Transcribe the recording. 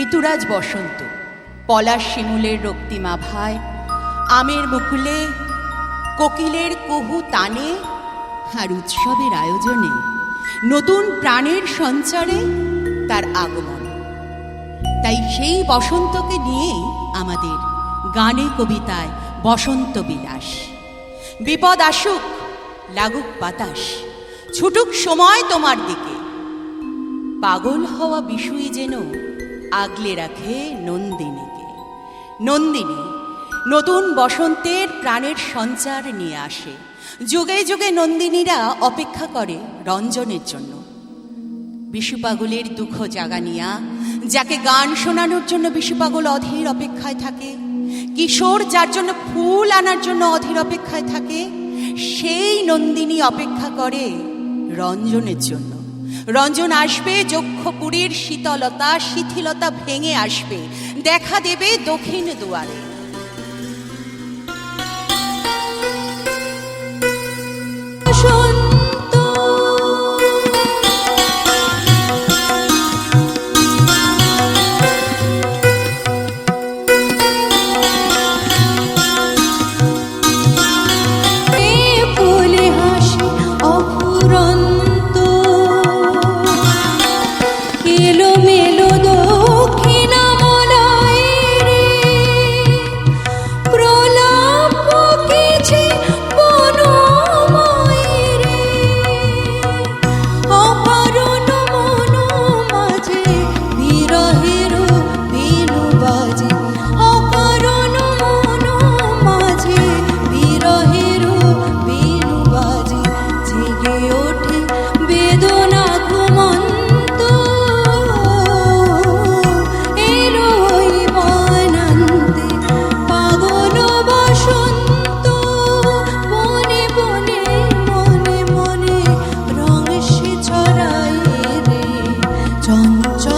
ঋতুরাজ বসন্ত, পলাশ শিমুলের রক্তিমা ভায়, আমের মুকুলে, কোকিলের কুহু তানে, আর উৎসবের আয়োজনে নতুন প্রাণের সঞ্চারে তার আগমন। তাই সেই বসন্তকে নিয়েই আমাদের গানে কবিতায় বসন্ত বিলাস। বিপদ আসুক, লাগুক বাতাস, ছুটুক সময় তোমার দিকে, পাগল হওয়া বিষুই যেন আগলে রাখে নন্দিনীকে। নন্দিনী নতুন বসন্তের প্রাণের সঞ্চার নিয়ে আসে। যুগে যুগে নন্দিনীরা অপেক্ষা করে রঞ্জনের জন্য। বিশুপাগলের দুঃখ জাগানিয়া, যাকে গান শোনানোর জন্য বিশুপাগল অধীর অপেক্ষায় থাকে, কিশোর যার জন্য ফুল আনার জন্য অধীর অপেক্ষায় থাকে, সেই নন্দিনী অপেক্ষা করে রঞ্জনের জন্য। রঞ্জন আসবে, যক্ষপুরীর শীতলতা শিথিলতা ভেঙে আসবে, দেখা দেবে দক্ষিণ দুয়ারে। চঞ্চল